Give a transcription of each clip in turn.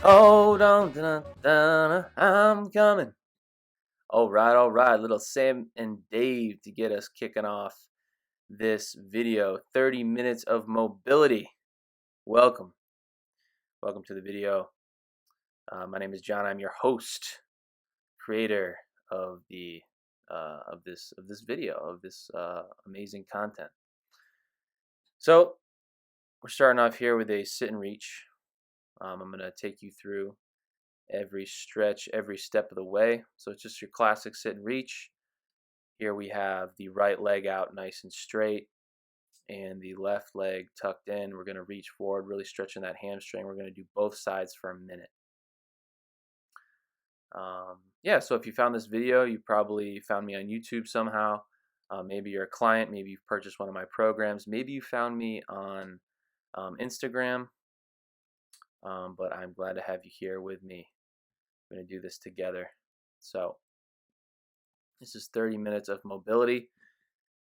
Hold on, I'm coming. All right. Little Sam and Dave to get us kicking off this video. 30 minutes of mobility. Welcome to the video. My name is John. I'm your host, creator of this video, of this amazing content. So we're starting off here with a sit and reach. I'm going to take you through every stretch, every step of the way. So it's just your classic sit and reach. Here we have the right leg out nice and straight and the left leg tucked in. We're going to reach forward, really stretching that hamstring. We're going to do both sides for a minute. So if you found this video, you probably found me on YouTube somehow. Maybe you're a client, maybe you've purchased one of my programs, maybe you found me on Instagram, but I'm glad to have you here with me. We're going to do this together. So this is 30 minutes of mobility.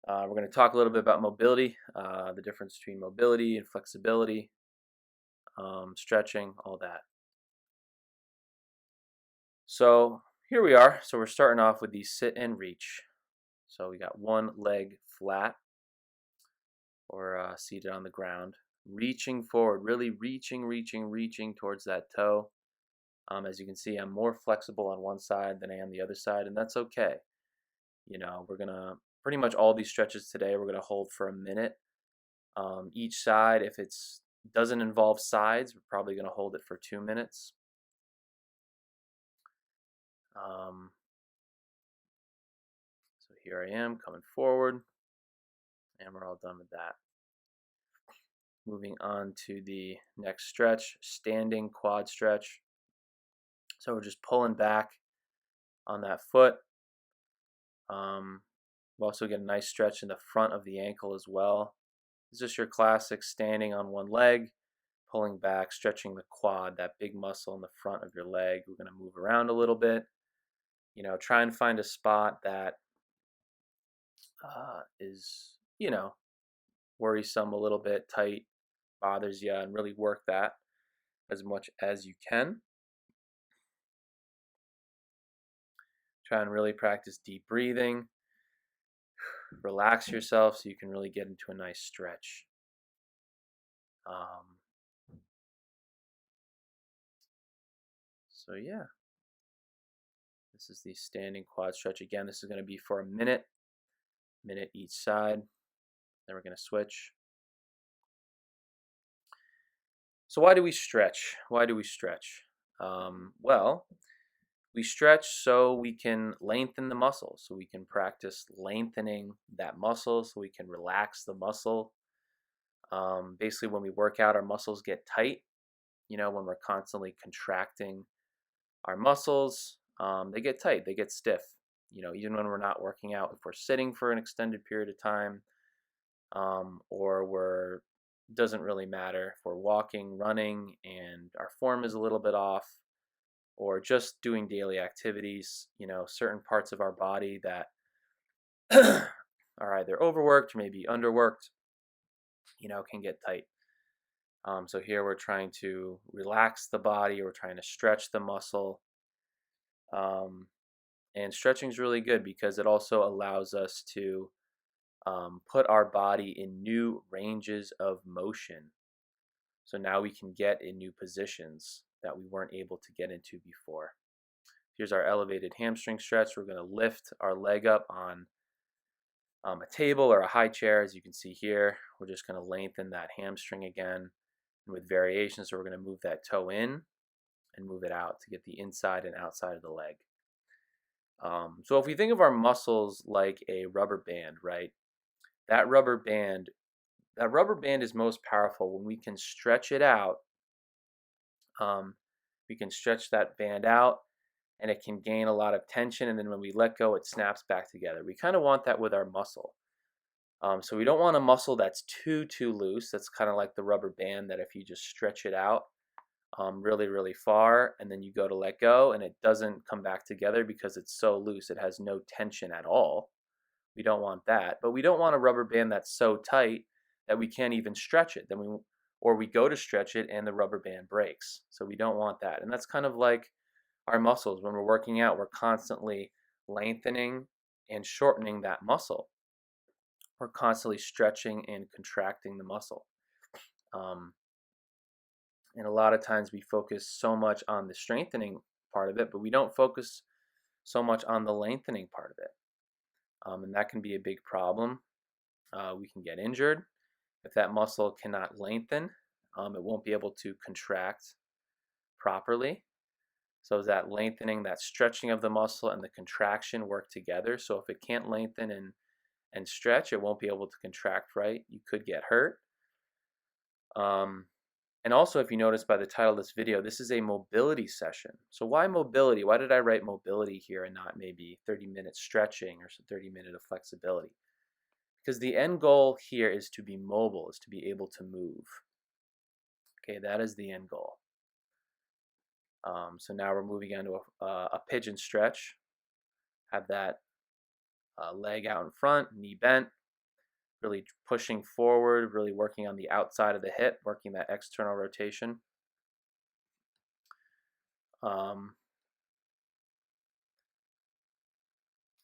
We're going to talk a little bit about mobility, the difference between mobility and flexibility, stretching, all that. So here we are. So we're starting off with the sit and reach. So we got one leg flat or seated on the ground, reaching forward, really reaching towards that toe. As you can see, I'm more flexible on one side than I am the other side, and that's okay. You know, we're going to pretty much all these stretches today, we're going to hold for a minute. Each side, if it doesn't involve sides, we're probably going to hold it for 2 minutes. So here I am coming forward, and we're all done with that. Moving on to the next stretch, standing quad stretch. So we're just pulling back on that foot. We'll also get a nice stretch in the front of the ankle as well. It's just your classic standing on one leg, pulling back, stretching the quad, that big muscle in the front of your leg. We're going to move around a little bit. You know, try and find a spot that is, worrisome a little bit, tight, bothers you, and really work that as much as you can. Try and really practice deep breathing. Relax yourself so you can really get into a nice stretch. So yeah, this is the standing quad stretch. Again, this is going to be for a minute each side. Then we're going to switch. So why do we stretch? Well, we stretch so we can lengthen the muscle, so we can practice lengthening that muscle, so we can relax the muscle. Basically, when we work out, our muscles get tight. You know, when we're constantly contracting our muscles, they get tight, they get stiff. You know, even when we're not working out, if we're sitting for an extended period of time, or doesn't really matter if we're walking, running, and our form is a little bit off, or just doing daily activities, you know, certain parts of our body that are either overworked or maybe underworked, you know, can get tight. So here we're trying to relax the body, we're trying to stretch the muscle. And stretching is really good because it also allows us to put our body in new ranges of motion. So now we can get in new positions that we weren't able to get into before. Here's our elevated hamstring stretch. We're going to lift our leg up on a table or a high chair, as you can see here. We're just going to lengthen that hamstring again. And with variations, so we're going to move that toe in and move it out to get the inside and outside of the leg. So if we think of our muscles like a rubber band, right? That rubber band is most powerful when we can stretch it out. We can stretch that band out and it can gain a lot of tension, and then when we let go, it snaps back together. We kind of want that with our muscle. So we don't want a muscle that's too loose. That's kind of like the rubber band that if you just stretch it out really far and then you go to let go and it doesn't come back together because it's so loose, it has no tension at all. We don't want that. But we don't want a rubber band that's so tight that we can't even stretch it. or we go to stretch it and the rubber band breaks. So we don't want that. And that's kind of like our muscles. When we're working out, we're constantly lengthening and shortening that muscle. We're constantly stretching and contracting the muscle. Um, and a lot of times we focus so much on the strengthening part of it, but we don't focus so much on the lengthening part of it. And that can be a big problem. We can get injured. If that muscle cannot lengthen, it won't be able to contract properly. So that lengthening, that stretching of the muscle and the contraction work together. So if it can't lengthen and stretch, it won't be able to contract right. You could get hurt. And also, if you notice by the title of this video, this is a mobility session. So why mobility? Why did I write mobility here and not maybe 30 minutes stretching or 30 minutes of flexibility? Because the end goal here is to be mobile, is to be able to move. Okay, that is the end goal. So now we're moving on to a pigeon stretch. Have that leg out in front, knee bent, really pushing forward, really working on the outside of the hip, working that external rotation.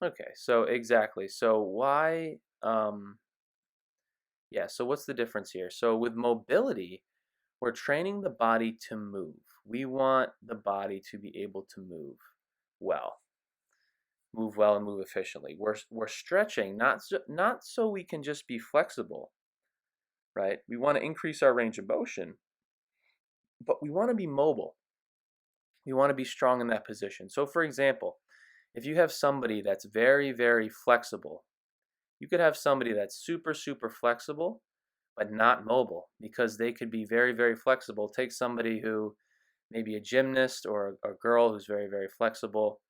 Okay, so exactly. So why, yeah, so what's the difference here? So with mobility, we're training the body to move. We want the body to be able to move well and move efficiently. We're stretching not so we can just be flexible, right? We want to increase our range of motion, but we want to be mobile. We want to be strong in that position. So for example, if you have somebody that's very, very flexible, you could have somebody that's super, super flexible, but not mobile, because they could be very, very flexible. Take somebody who maybe a gymnast or a girl who's very, very flexible.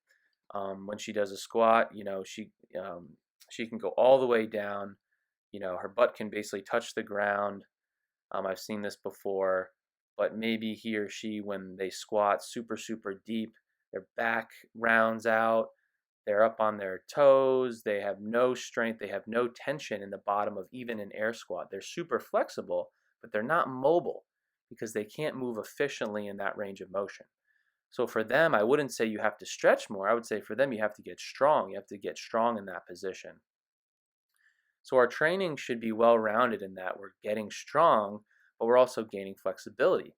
When she does a squat, she can go all the way down. Her butt can basically touch the ground. I've seen this before, but maybe he or she, when they squat super, super deep, their back rounds out, they're up on their toes, they have no strength, they have no tension in the bottom of even an air squat. They're super flexible, but they're not mobile because they can't move efficiently in that range of motion. So for them, I wouldn't say you have to stretch more. I would say for them, you have to get strong. You have to get strong in that position. So our training should be well-rounded in that we're getting strong, but we're also gaining flexibility.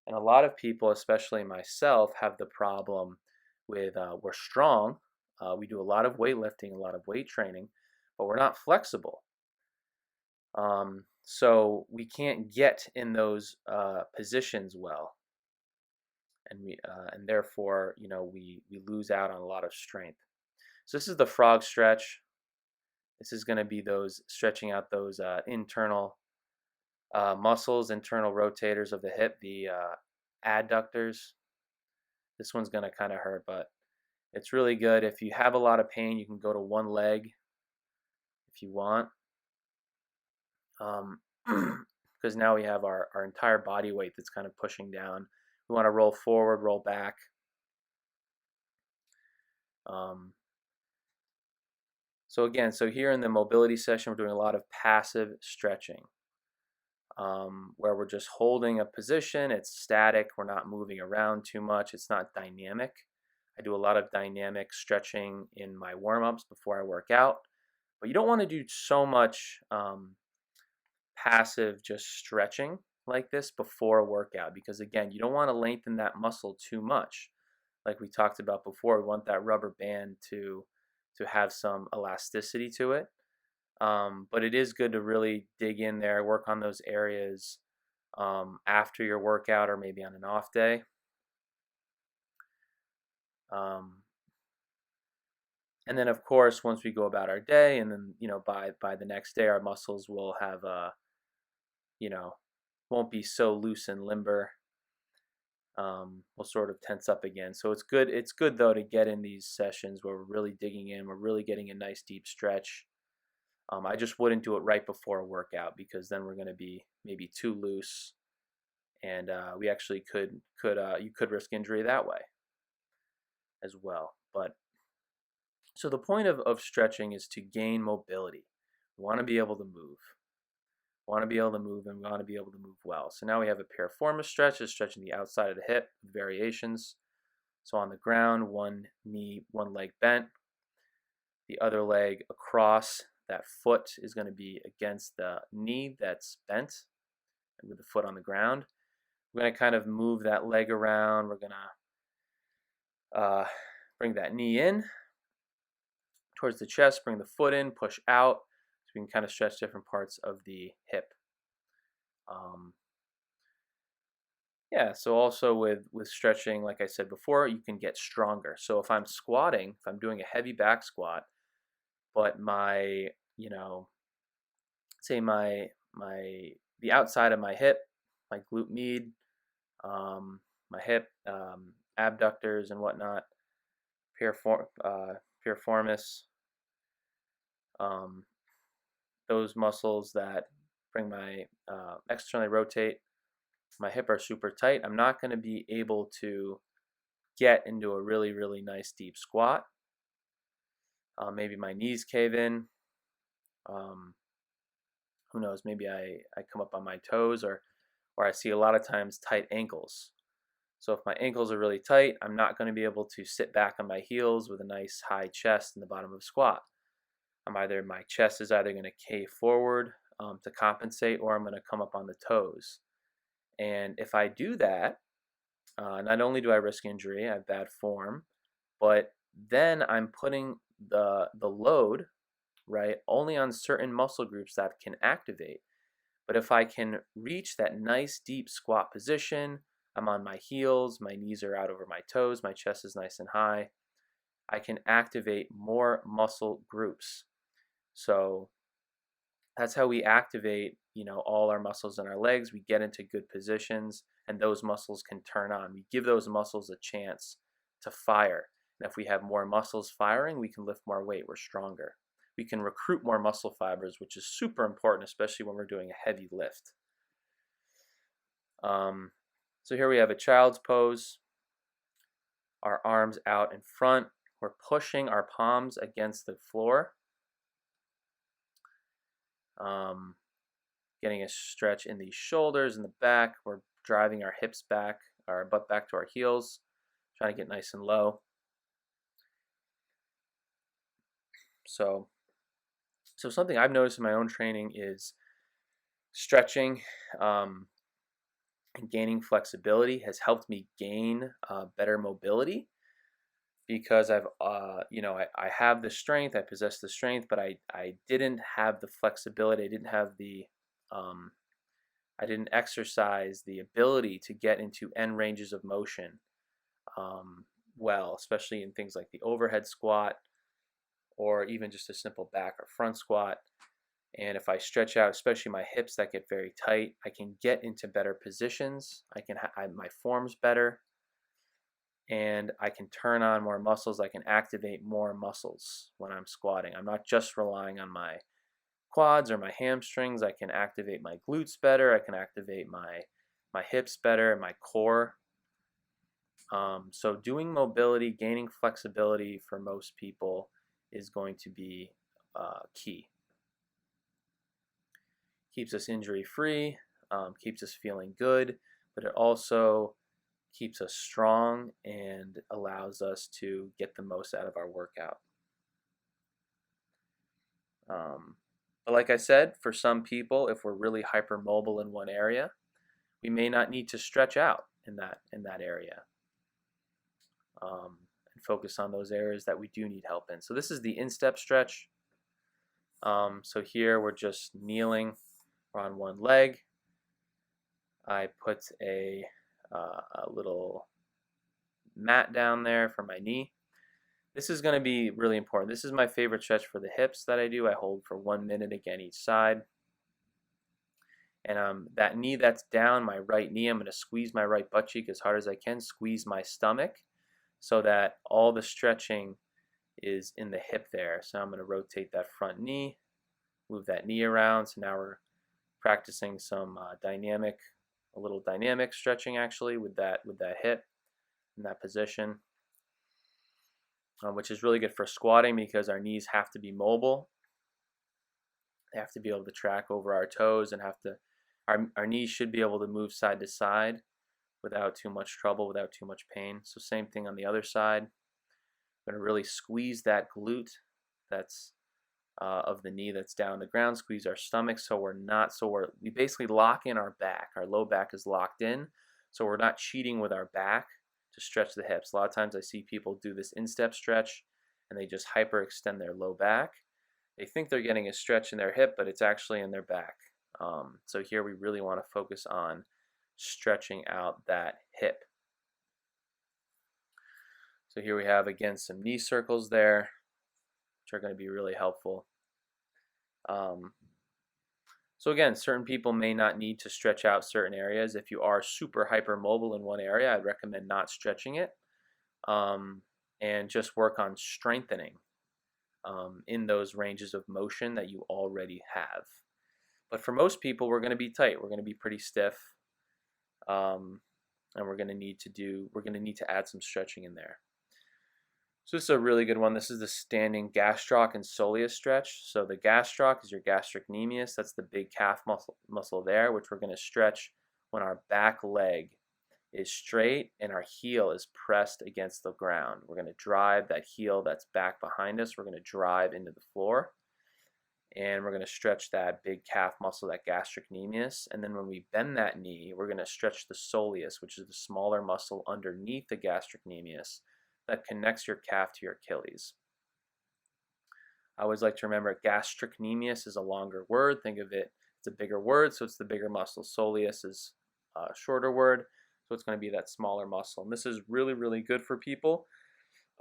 And a lot of people, especially myself, have the problem with we're strong. We do a lot of weightlifting, a lot of weight training, but we're not flexible. So we can't get in those positions well. And therefore, we lose out on a lot of strength. So this is the frog stretch. This is going to be those stretching out those internal muscles, internal rotators of the hip, the adductors. This one's going to kind of hurt, but it's really good. If you have a lot of pain, you can go to one leg if you want. Because now we have our entire body weight that's kind of pushing down. We want to roll forward, roll back. So here in the mobility session, we're doing a lot of passive stretching, where we're just holding a position. It's static. We're not moving around too much. It's not dynamic. I do a lot of dynamic stretching in my warm-ups before I work out. But you don't want to do so much passive just stretching like this before a workout, because again, you don't want to lengthen that muscle too much. Like we talked about before, we want that rubber band to have some elasticity to it. But it is good to really dig in there, work on those areas after your workout or maybe on an off day. And then, of course, once we go about our day, and then by the next day, our muscles will have won't be so loose and limber. We'll sort of tense up again. So it's good. It's good though to get in these sessions where we're really digging in. We're really getting a nice deep stretch. I just wouldn't do it right before a workout, because then we're going to be maybe too loose, and we actually you could risk injury that way as well. But so the point of stretching is to gain mobility. We want to be able to move. want to be able to move, and we want to be able to move well. So now we have a piriformis stretch, is stretching the outside of the hip with variations. So on the ground, one knee, one leg bent, the other leg across. That foot is going to be against the knee that's bent with the foot on the ground. We're going to kind of move that leg around. We're going to bring that knee in towards the chest, bring the foot in, push out. So we can kind of stretch different parts of the hip. Yeah, so also with stretching, like I said before, you can get stronger. So if I'm squatting, if I'm doing a heavy back squat, but my, say the outside of my hip, my glute med, my hip, abductors and whatnot, piriformis, those muscles that bring my externally rotate my hip are super tight. I'm not going to be able to get into a really, really nice deep squat. Maybe my knees cave in. Who knows? Maybe I come up on my toes, or I see a lot of times tight ankles. So if my ankles are really tight, I'm not going to be able to sit back on my heels with a nice high chest in the bottom of a squat. My chest is either going to cave forward to compensate, or I'm going to come up on the toes. And if I do that, not only do I risk injury, I have bad form, but then I'm putting the load, right, only on certain muscle groups that can activate. But if I can reach that nice deep squat position, I'm on my heels, my knees are out over my toes, my chest is nice and high, I can activate more muscle groups. So that's how we activate, all our muscles in our legs. We get into good positions, and those muscles can turn on. We give those muscles a chance to fire. And if we have more muscles firing, we can lift more weight. We're stronger. We can recruit more muscle fibers, which is super important, especially when we're doing a heavy lift. So here we have a child's pose. Our arms out in front. We're pushing our palms against the floor. Getting a stretch in the shoulders and the back. We're driving our hips back, our butt back to our heels, trying to get nice and low. So something I've noticed in my own training is stretching and gaining flexibility has helped me gain better mobility, because I have the strength, I possess the strength, but I didn't have the flexibility. I didn't have the I didn't exercise the ability to get into end ranges of motion well, especially in things like the overhead squat, or even just a simple back or front squat. And if I stretch out, especially my hips that get very tight, I can get into better positions. My form's better, and I can turn on more muscles. I can activate more muscles when I'm squatting. I'm not just relying on my quads or my hamstrings. I can activate my glutes better. I can activate my hips better, my core. So doing mobility, gaining flexibility for most people is going to be key. Keeps us injury free, keeps us feeling good, but it also keeps us strong and allows us to get the most out of our workout. But like I said, for some people, if we're really hypermobile in one area, we may not need to stretch out in that area, and focus on those areas that we do need help in. So this is the instep stretch. So here we're just kneeling. We're on one leg. I put a little mat down there for my knee. This is going to be really important. This is my favorite stretch for the hips that I do. I hold for 1 minute again each side. And that knee that's down, my right knee, I'm going to squeeze my right butt cheek as hard as I can, squeeze my stomach so that all the stretching is in the hip there. So I'm going to rotate that front knee, move that knee around. So now we're practicing some a little dynamic stretching actually with that hip in that position, which is really good for squatting because our knees have to be mobile. They have to be able to track over our toes and our knees should be able to move side to side without too much trouble, without too much pain. So same thing on the other side. I'm going to really squeeze that glute that's of the knee that's down the ground, squeeze our stomach so we basically lock in our back. Our low back is locked in, so we're not cheating with our back to stretch the hips. A lot of times I see people do this instep stretch and they just hyperextend their low back. They think they're getting a stretch in their hip, but it's actually in their back. So here we really want to focus on stretching out that hip. So here we have, again, some knee circles there, which are going to be really helpful. So again, certain people may not need to stretch out certain areas. If you are super hypermobile in one area, I'd recommend not stretching it, and just work on strengthening in those ranges of motion that you already have. But for most people, we're going to be tight. We're going to be pretty stiff, and we're going to need to add some stretching in there. So this is a really good one. This is the standing Gastroc and Soleus stretch. So the Gastroc is your gastrocnemius. That's the big calf muscle there, which we're going to stretch when our back leg is straight and our heel is pressed against the ground. We're going to drive that heel that's back behind us. We're going to drive into the floor. And we're going to stretch that big calf muscle, that gastrocnemius. And then when we bend that knee, we're going to stretch the soleus, which is the smaller muscle underneath the gastrocnemius that connects your calf to your Achilles. I always like to remember gastrocnemius is a longer word. Think of it, it's a bigger word, so it's the bigger muscle. Soleus is a shorter word, so it's going to be that smaller muscle. And this is really, really good for people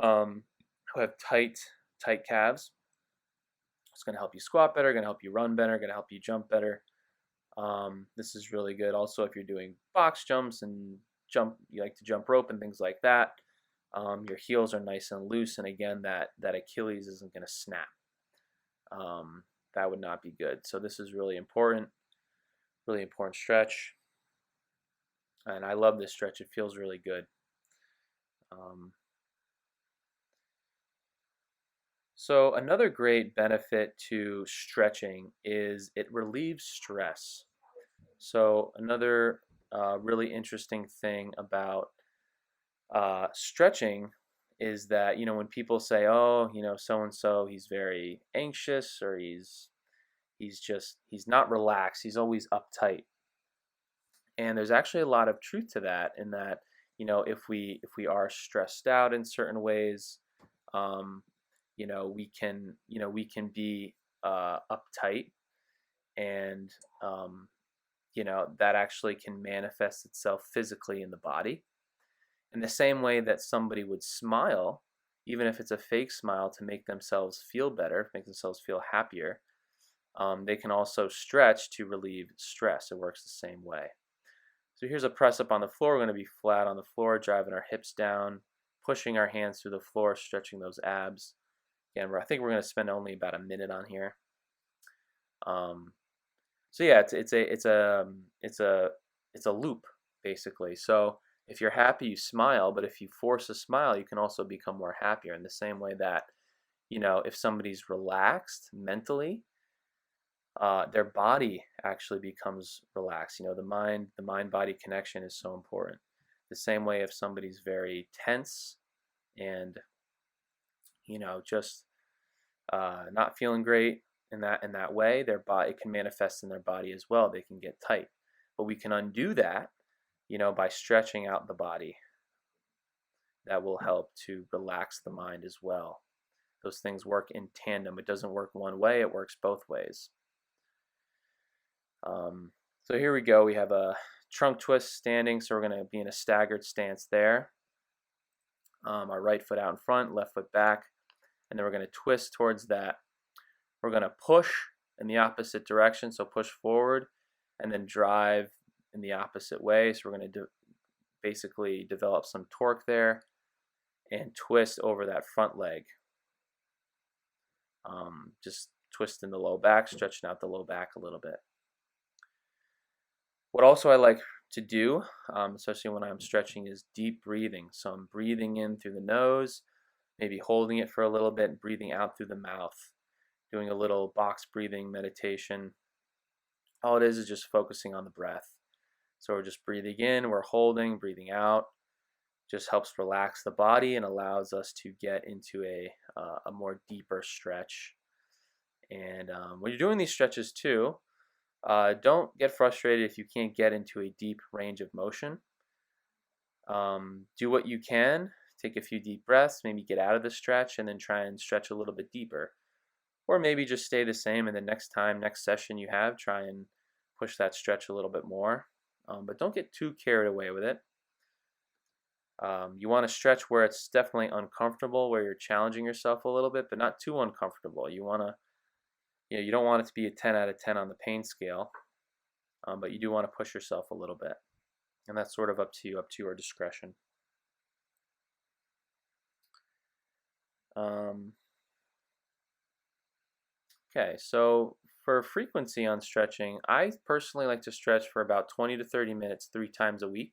who have tight calves. It's going to help you squat better, going to help you run better, going to help you jump better. This is really good. Also, if you're doing box jumps and you like to jump rope and things like that, your heels are nice and loose, and again, that Achilles isn't going to snap. That would not be good. So this is really important stretch. And I love this stretch. It feels really good. So another great benefit to stretching is it relieves stress. So another really interesting thing about stretching is that, when people say, oh, so-and-so, he's very anxious, or he's not relaxed, he's always uptight. And there's actually a lot of truth to that, in that, if we are stressed out in certain ways, we can be uptight, and that actually can manifest itself physically in the body. In the same way that somebody would smile, even if it's a fake smile, to make themselves feel better, make themselves feel happier, they can also stretch to relieve stress. It works the same way. So here's a press up on the floor. We're going to be flat on the floor, driving our hips down, pushing our hands through the floor, stretching those abs. Again, I think we're going to spend only about a minute on here. So yeah, it's a loop, basically. So if you're happy, you smile, but if you force a smile, you can also become more happier, in the same way that, if somebody's relaxed mentally, their body actually becomes relaxed. The mind-body connection is so important. The same way, if somebody's very tense and, just not feeling great in that way, it can manifest in their body as well. They can get tight. But we can undo that, by stretching out the body. That will help to relax the mind as well. Those things work in tandem. It doesn't work one way, it works both ways. So here we go. We have a trunk twist standing, so we're going to be in a staggered stance there. Our right foot out in front, left foot back, and then we're going to twist towards that. We're going to push in the opposite direction, so push forward, and then drive in the opposite way. So we're going to basically develop some torque there and twist over that front leg. Just twisting the low back, stretching out the low back a little bit. What also I like to do, especially when I'm stretching, is deep breathing. So I'm breathing in through the nose, maybe holding it for a little bit, and breathing out through the mouth. doing a little box breathing meditation. All it is just focusing on the breath. So we're just breathing in, we're holding, breathing out. Just helps relax the body and allows us to get into a more deeper stretch. And when you're doing these stretches too, don't get frustrated if you can't get into a deep range of motion. Do what you can. Take a few deep breaths, maybe get out of the stretch, and then try and stretch a little bit deeper. Or maybe just stay the same, and the next session you have, try and push that stretch a little bit more. But don't get too carried away with it. You want to stretch where it's definitely uncomfortable, where you're challenging yourself a little bit, but not too uncomfortable. You don't want it to be a 10 out of 10 on the pain scale, but you do want to push yourself a little bit. And that's sort of up to you, up to your discretion. Okay, so for frequency on stretching, I personally like to stretch for about 20 to 30 minutes 3 times a week.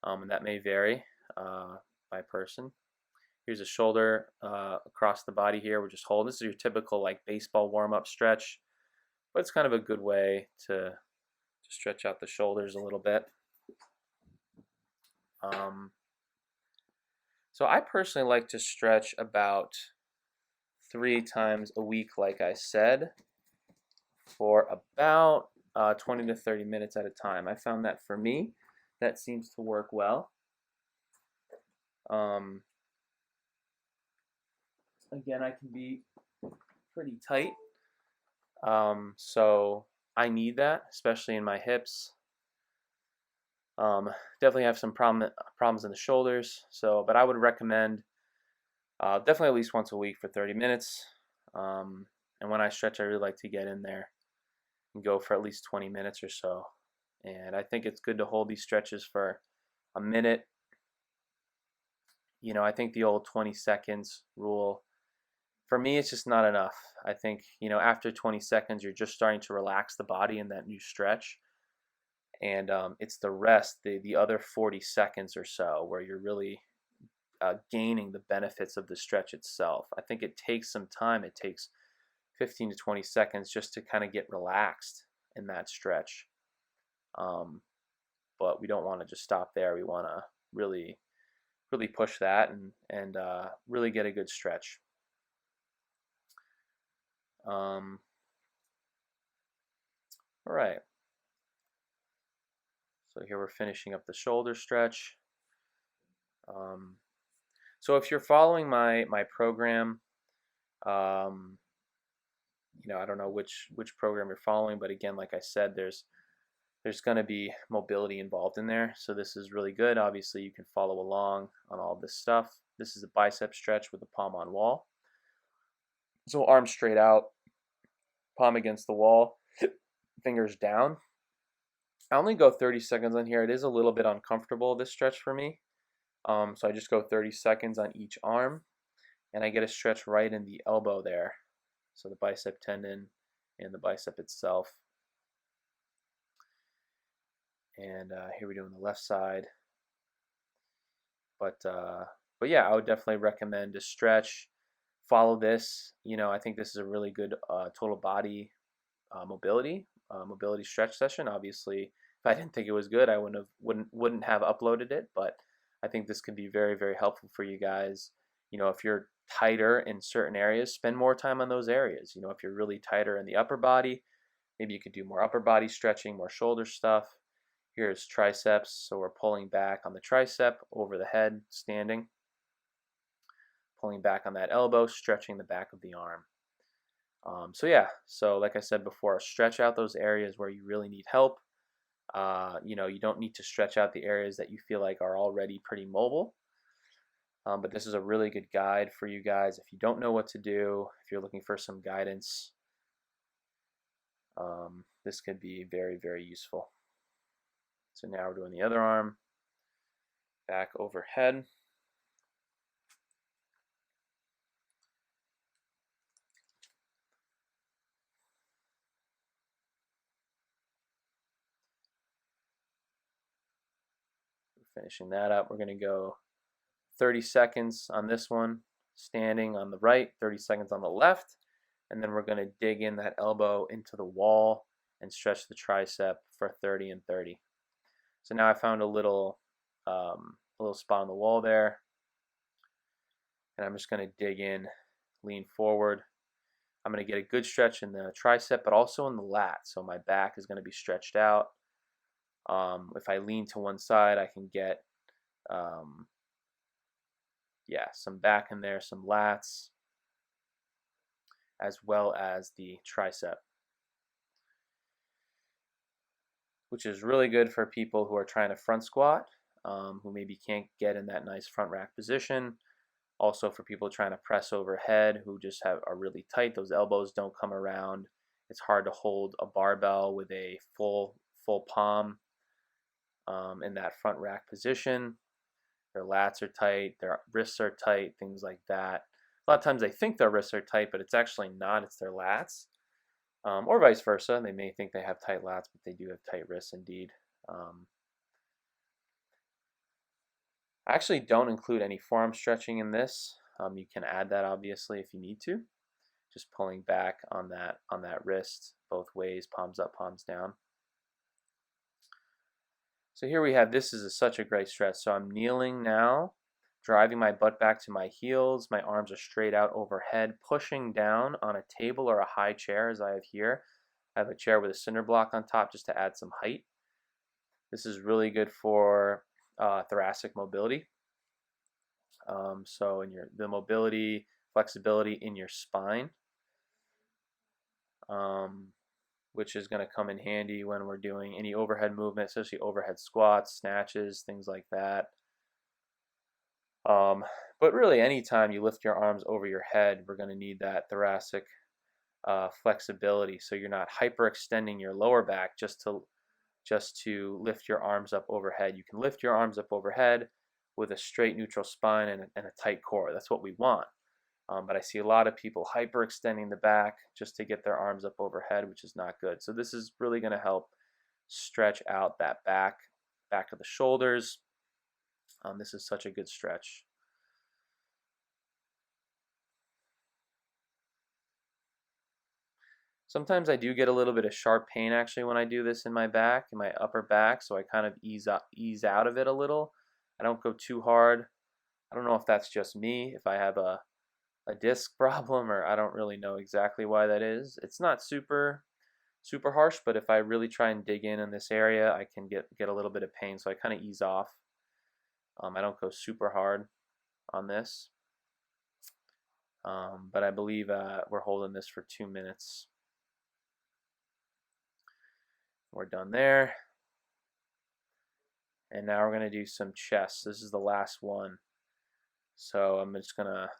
And that may vary by person. Here's a shoulder across the body here. We're just holding. This is your typical like baseball warm-up stretch, but it's kind of a good way to stretch out the shoulders a little bit. So I personally like to stretch about 3 times a week, like I said, for about 20 to 30 minutes at a time. I found that for me, that seems to work well. Again, I can be pretty tight, so I need that, especially in my hips. Definitely have some problems in the shoulders, but I would recommend definitely at least once a week for 30 minutes. And when I stretch, I really like to get in there and go for at least 20 minutes or so. And I think it's good to hold these stretches for a minute. I think the old 20 seconds rule, for me, it's just not enough. I think, after 20 seconds, you're just starting to relax the body in that new stretch. And it's the rest, the other 40 seconds or so, where you're really gaining the benefits of the stretch itself. I think it takes some time. It takes 15 to 20 seconds just to kind of get relaxed in that stretch. But we don't want to just stop there. We want to really push that and really get a good stretch. All right. So here we're finishing up the shoulder stretch. So if you're following my program, I don't know which program you're following, but again, like I said, there's going to be mobility involved in there. So this is really good. Obviously, you can follow along on all this stuff. This is a bicep stretch with the palm on wall. So arms straight out, palm against the wall, fingers down. I only go 30 seconds on here. It is a little bit uncomfortable, this stretch for me. So I just go 30 seconds on each arm, and I get a stretch right in the elbow there. So the bicep tendon and the bicep itself. And here we do on the left side. But yeah, I would definitely recommend to stretch. Follow this. I think this is a really good total body mobility stretch session. Obviously, if I didn't think it was good, I wouldn't have uploaded it. But I think this could be very, very helpful for you guys. If you're tighter in certain areas, spend more time on those areas. If you're really tighter in the upper body, maybe you could do more upper body stretching, more shoulder stuff. Here's triceps, so we're pulling back on the tricep over the head, standing. Pulling back on that elbow, stretching the back of the arm. So like I said before, stretch out those areas where you really need help. You don't need to stretch out the areas that you feel like are already pretty mobile. But this is a really good guide for you guys. If you don't know what to do, if you're looking for some guidance, this could be very, very useful. So now we're doing the other arm, back overhead. Finishing that up, we're going to go 30 seconds on this one, standing on the right, 30 seconds on the left, and then we're going to dig in that elbow into the wall and stretch the tricep for 30 and 30. So now I found a little spot on the wall there, and I'm just going to dig in, lean forward. I'm going to get a good stretch in the tricep, but also in the lat. So my back is going to be stretched out. If I lean to one side, I can get some back in there, some lats, as well as the tricep, which is really good for people who are trying to front squat, who maybe can't get in that nice front rack position. Also for people trying to press overhead who just are really tight, those elbows don't come around. It's hard to hold a barbell with a full palm in that front rack position. Their lats are tight, their wrists are tight, things like that. A lot of times they think their wrists are tight, but it's actually not, it's their lats. Or vice versa, they may think they have tight lats, but they do have tight wrists indeed. I actually don't include any forearm stretching in this. You can add that obviously if you need to. Just pulling back on that wrist both ways, palms up, palms down. So here we have, this is such a great stretch. So I'm kneeling now, driving my butt back to my heels. My arms are straight out overhead, pushing down on a table or a high chair as I have here. I have a chair with a cinder block on top just to add some height. This is really good for thoracic mobility. So in the mobility, flexibility in your spine, which is going to come in handy when we're doing any overhead movement, especially overhead squats, snatches, things like that. But really, anytime you lift your arms over your head, we're going to need that thoracic flexibility. So you're not hyperextending your lower back just to lift your arms up overhead. You can lift your arms up overhead with a straight neutral spine and a tight core. That's what we want. But I see a lot of people hyperextending the back just to get their arms up overhead, which is not good. So this is really going to help stretch out that back of the shoulders. This is such a good stretch. Sometimes I do get a little bit of sharp pain actually when I do this in my back, in my upper back, so I kind of ease out of it a little. I don't go too hard. I don't know if that's just me, if I have a disc problem, or I don't really know exactly why that is. It's not super harsh, but if I really try and dig in this area, I can get a little bit of pain, so I kind of ease off. I don't go super hard on this, but I believe we're holding this for 2 minutes. We're done there. And now we're going to do some chest. This is the last one. So I'm just going to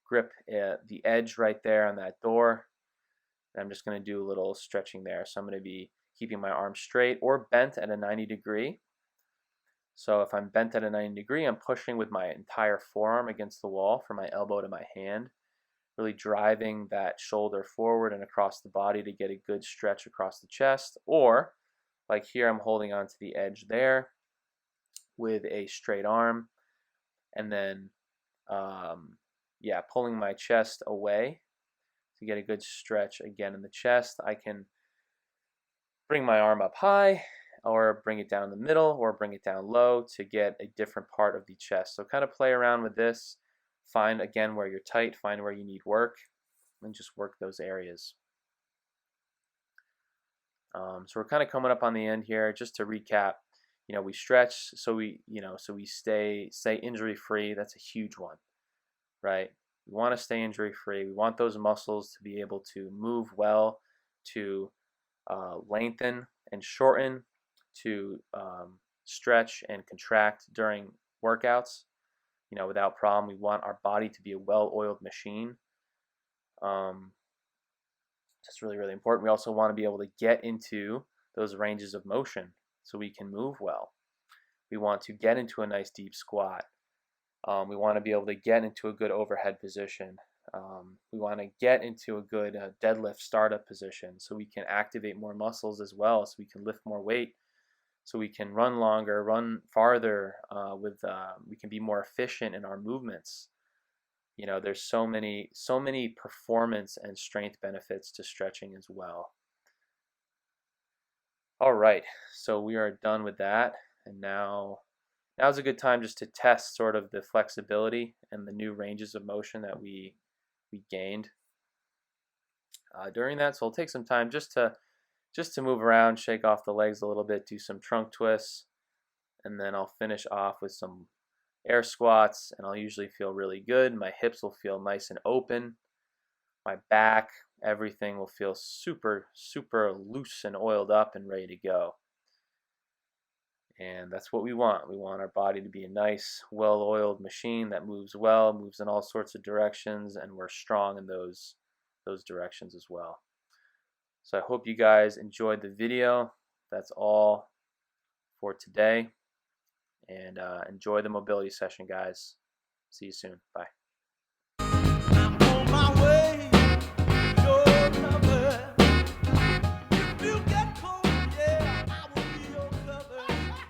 grip the edge right there on that door. And I'm just going to do a little stretching there. So I'm going to be keeping my arms straight or bent at a 90 degree. So if I'm bent at a 90 degree, I'm pushing with my entire forearm against the wall from my elbow to my hand, really driving that shoulder forward and across the body to get a good stretch across the chest. Or like here, I'm holding on to the edge there with a straight arm, and then pulling my chest away to get a good stretch again in the chest. I can bring my arm up high, or bring it down in the middle, or bring it down low to get a different part of the chest. So kind of play around with this. Find again where you're tight, find where you need work, and just work those areas. So we're kind of coming up on the end here. Just to recap, we stretch so we stay injury free. That's a huge one, right? We want to stay injury free. We want those muscles to be able to move well, to lengthen and shorten, to stretch and contract during workouts, without problem. We want our body to be a well-oiled machine. That's really, really important. We also want to be able to get into those ranges of motion so we can move well. We want to get into a nice deep squat. We want to be able to get into a good overhead position. We want to get into a good deadlift startup position so we can activate more muscles as well, so we can lift more weight, so we can run longer, run farther, we can be more efficient in our movements. there's so many performance and strength benefits to stretching as well. All right, so we are done with that, and now's a good time just to test sort of the flexibility and the new ranges of motion that we gained during that. So we'll take some time just to move around, shake off the legs a little bit, do some trunk twists, and then I'll finish off with some air squats, and I'll usually feel really good. My hips will feel nice and open. My back, everything will feel super, super loose and oiled up and ready to go. And that's what we want. We want our body to be a nice, well-oiled machine that moves well, moves in all sorts of directions, and we're strong in those directions as well. So I hope you guys enjoyed the video. That's all for today. And enjoy the mobility session, guys. See you soon. Bye.